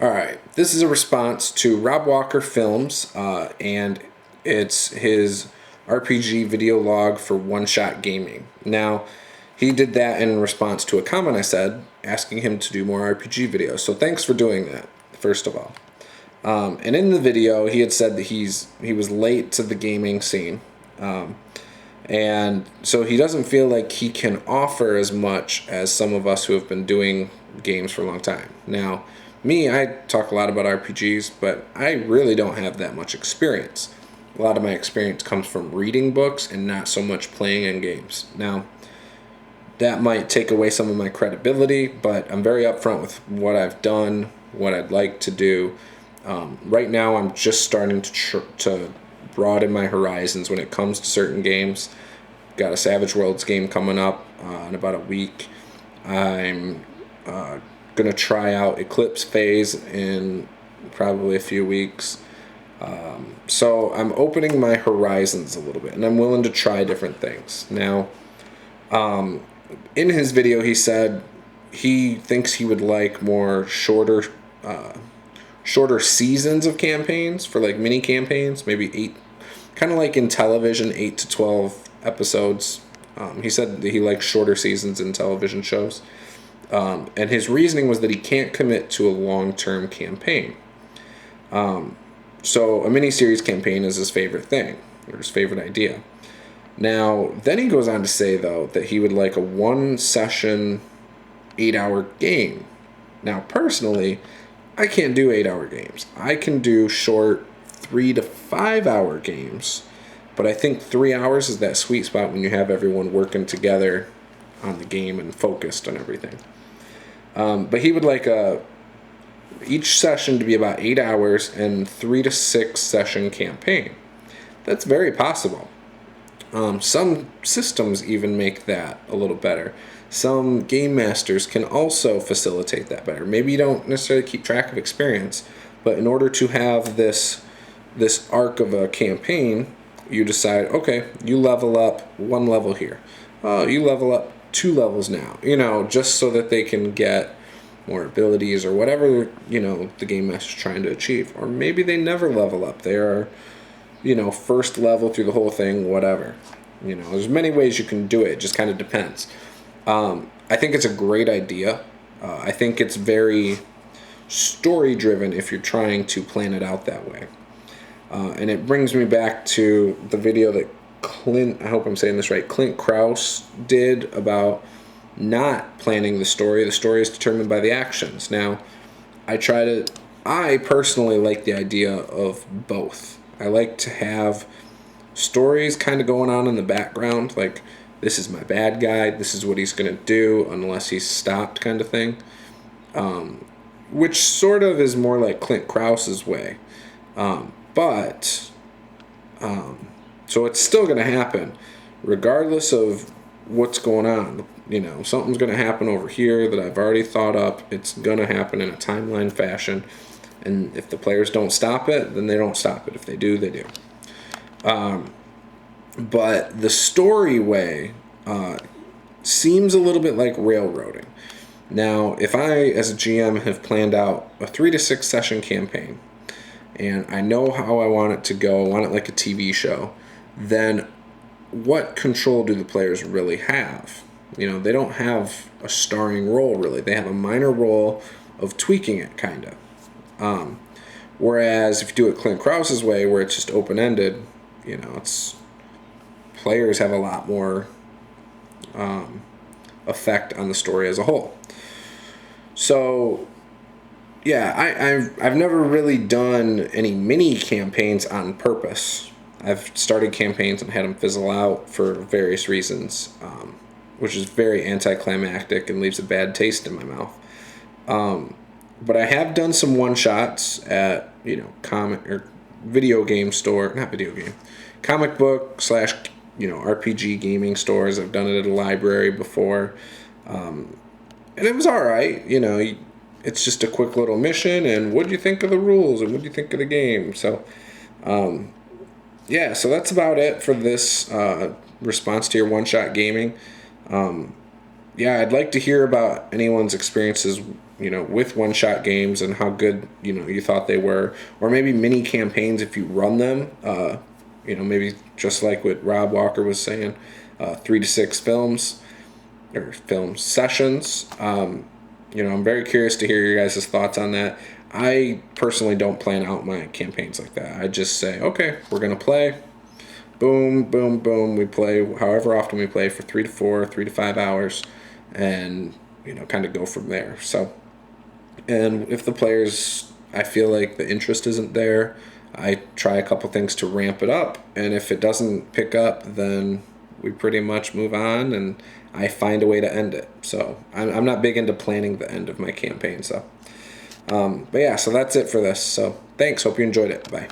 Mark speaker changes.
Speaker 1: All right, this is a response to RobWalkerFilms, and it's his RPG video log for One Shot Gaming. Now, he did that in response to a comment I said, asking him to do more RPG videos. So thanks for doing that, first of all. And in the video, he had said that he was late to the gaming scene. And so he doesn't feel like he can offer as much as some of us who have been doing games for a long time. Now, me, I talk a lot about RPGs, but I really don't have that much experience. A lot of my experience comes from reading books and not so much playing in games. Now, that might take away some of my credibility, but I'm very upfront with what I've done, what I'd like to do. Right now, I'm just starting to broaden my horizons when it comes to certain games. Got a Savage Worlds game coming up in about a week. I'm going to try out Eclipse Phase in probably a few weeks. So I'm opening my horizons a little bit, and I'm willing to try different things. Now, in his video, he said he thinks he would like more shorter seasons of campaigns for like mini campaigns, maybe 8, kind of like in television, 8 to 12 episodes. He said that he likes shorter seasons in television shows. And his reasoning was that he can't commit to a long-term campaign. So a miniseries campaign is his favorite thing, or his favorite idea. Now, then he goes on to say, though, that he would like a one-session, 8-hour game. Now, personally, I can't do 8-hour games. I can do short 3 to 5 hour games, but I think 3 hours is that sweet spot when you have everyone working together on the game and focused on everything. But he would like each session to be about 8 hours and 3 to 6 session campaign. That's very possible. Some systems even make that a little better. Some game masters can also facilitate that better. Maybe you don't necessarily keep track of experience, but in order to have this arc of a campaign, you decide, okay, you level up 1 level here. Oh, you level up 2 levels now, just so that they can get more abilities or whatever, the game master's trying to achieve. Or maybe they never level up. They are, first level through the whole thing, whatever. There's many ways you can do it. It just kind of depends. I think it's a great idea. I think it's very story-driven if you're trying to plan it out that way. And it brings me back to the video that I hope I'm saying this right, Clint Krause did about not planning the story. The story is determined by the actions. Now, I personally like the idea of both. I like to have stories kind of going on in the background, like, this is my bad guy, this is what he's going to do unless he's stopped kind of thing, which sort of is more like Clint Krause's way. So it's still going to happen regardless of what's going on. Something's going to happen over here that I've already thought up. It's going to happen in a timeline fashion. And if the players don't stop it, then they don't stop it. If they do, they do. But the story way seems a little bit like railroading. Now, if I, as a GM, have planned out a 3 to 6 session campaign, and I know how I want it to go, I want it like a TV show, then what control do the players really have? They don't have a starring role, really. They have a minor role of tweaking it, kind of. Whereas if you do it Clint Krause's way, where it's just open-ended, players have a lot more effect on the story as a whole. So, yeah, I've never really done any mini campaigns on purpose. I've started campaigns and had them fizzle out for various reasons, which is very anticlimactic and leaves a bad taste in my mouth. But I have done some one-shots at, comic or video game store, not video game, comic book / RPG gaming stores. I've done it at a library before. And it was all right. It's just a quick little mission, and what do you think of the rules, and what do you think of the game? So, so that's about it for this response to your one-shot gaming. I'd like to hear about anyone's experiences with one-shot games and how good, you thought they were, or maybe mini campaigns if you run them, maybe just like what Rob Walker was saying, 3 to 6 films or film sessions. I'm very curious to hear your guys' thoughts on that. I personally don't plan out my campaigns like that. I just say, okay, we're going to play. Boom, boom, boom. We play however often we play for 3 to 4, 3 to 5 hours, and, kind of go from there. So, and if the players, I feel like the interest isn't there, I try a couple things to ramp it up. And if it doesn't pick up, then we pretty much move on, and I find a way to end it. So I'm not big into planning the end of my campaign. So, but yeah, so that's it for this. So thanks. Hope you enjoyed it. Bye.